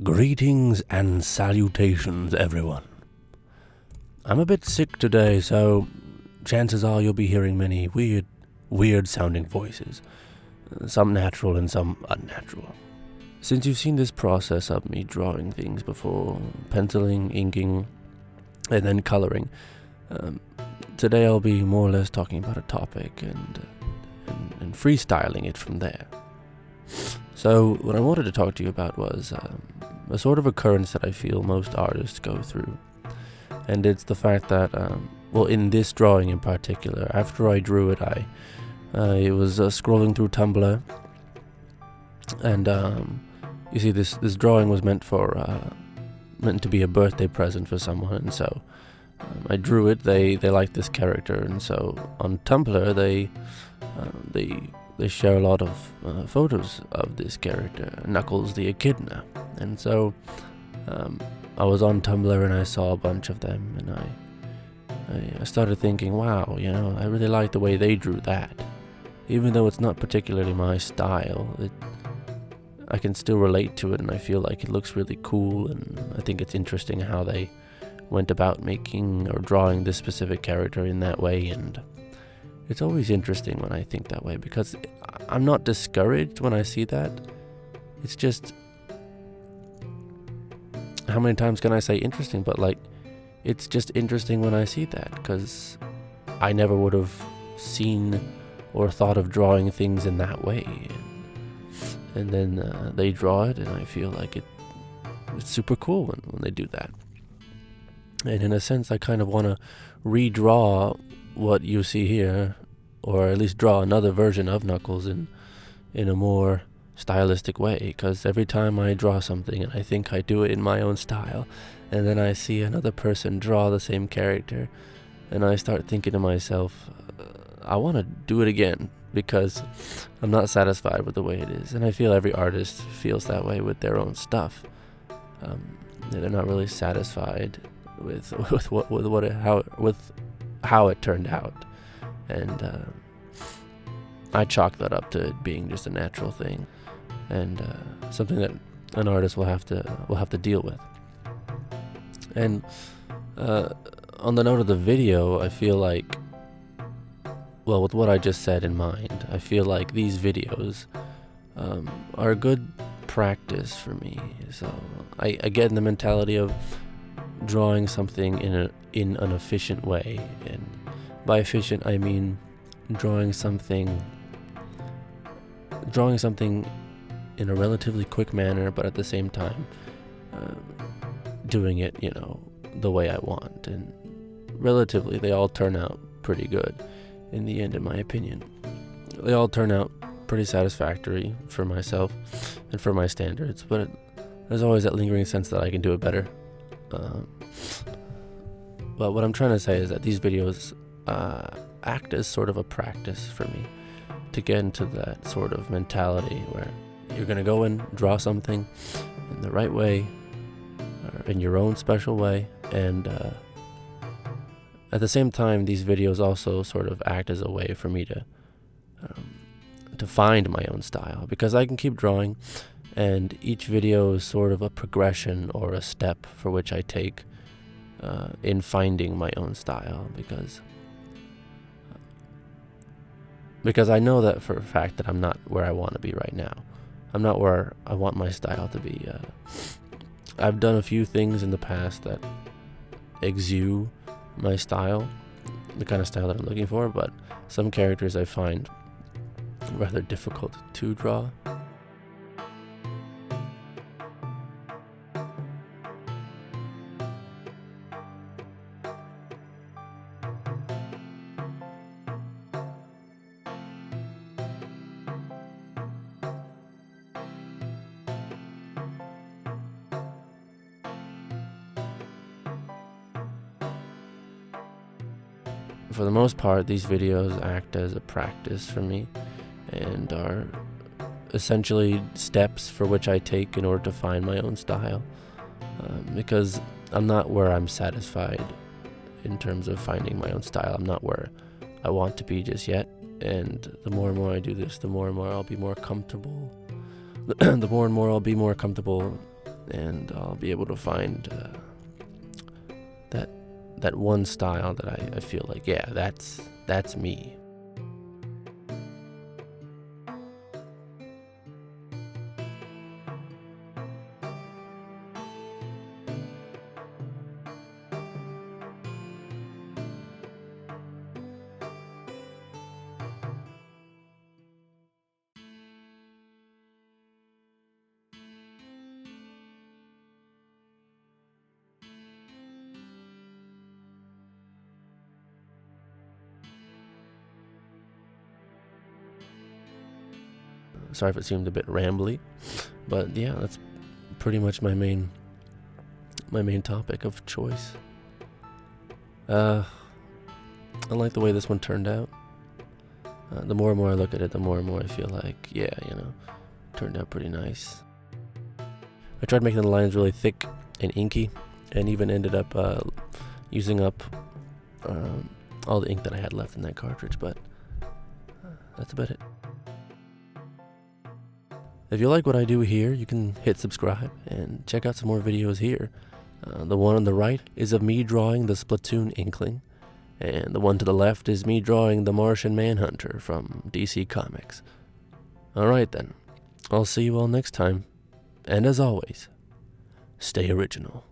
Greetings and salutations, everyone. I'm a bit sick today, so chances are you'll be hearing many weird sounding voices. Some natural and some unnatural. Since you've seen this process of me drawing things before, penciling, inking, and then coloring, today I'll be more or less talking about a topic and freestyling it from there. So what I wanted to talk to you about was a sort of occurrence that I feel most artists go through. And it's the fact that, in this drawing in particular, after I drew it, I was scrolling through Tumblr, and you see this drawing was meant to be a birthday present for someone, and so I drew it. They liked this character, and so on Tumblr they share a lot of photos of this character, Knuckles the Echidna. And so I was on Tumblr and I saw a bunch of them, and I started thinking, wow, I really like the way they drew that. Even though it's not particularly my style, I can still relate to it, and I feel like it looks really cool, and I think it's interesting how they went about making or drawing this specific character in that way. And it's always interesting when I think that way, because I'm not discouraged when I see that. It's just, how many times can I say interesting? But it's just interesting when I see that, because I never would have seen or thought of drawing things in that way. And then they draw it, and I feel like it's super cool when they do that. And in a sense, I kind of want to redraw what you see here, or at least draw another version of Knuckles in a more stylistic way, because every time I draw something and I think I do it in my own style, and then I see another person draw the same character, and I start thinking to myself, I want to do it again, because I'm not satisfied with the way it is. And I feel every artist feels that way with their own stuff. They're not really satisfied with how it turned out, and I chalk that up to it being just a natural thing, and something that an artist will have to deal with. And on the note of the video, I feel like, well, with what I just said in mind, I feel like these videos are a good practice for me. So I get in the mentality of drawing something in an efficient way, and by efficient I mean drawing something in a relatively quick manner, but at the same time doing it the way I want, and relatively they all turn out pretty good in the end, in my opinion. They all turn out pretty satisfactory for myself and for my standards, but there's always that lingering sense that I can do it better. But what I'm trying to say is that these videos act as sort of a practice for me to get into that sort of mentality where you're going to go and draw something in the right way, or in your own special way, and at the same time, these videos also sort of act as a way for me to find my own style, because I can keep drawing, and each video is sort of a progression or a step for which I take in finding my own style, because I know that for a fact that I'm not where I want to be right now. I'm not where I want my style to be. I've done a few things in the past that exude my style, the kind of style that I'm looking for, but some characters I find rather difficult to draw. For the most part, these videos act as a practice for me, and are essentially steps for which I take in order to find my own style, because I'm not where I'm satisfied in terms of finding my own style. I'm not where I want to be just yet, and the more and more I do this, the more and more I'll be more comfortable. The more and more I'll be more comfortable and I'll be able to find that one style that I feel like, yeah, that's me. Sorry if it seemed a bit rambly, but yeah, that's pretty much my main topic of choice. I like the way this one turned out. The more and more I look at it, the more and more I feel like, yeah, turned out pretty nice. I tried making the lines really thick and inky, and even ended up using up all the ink that I had left in that cartridge, but that's about it. If you like what I do here, you can hit subscribe and check out some more videos here. The one on the right is of me drawing the Splatoon Inkling, and the one to the left is me drawing the Martian Manhunter from DC Comics. Alright then, I'll see you all next time, and as always, stay original.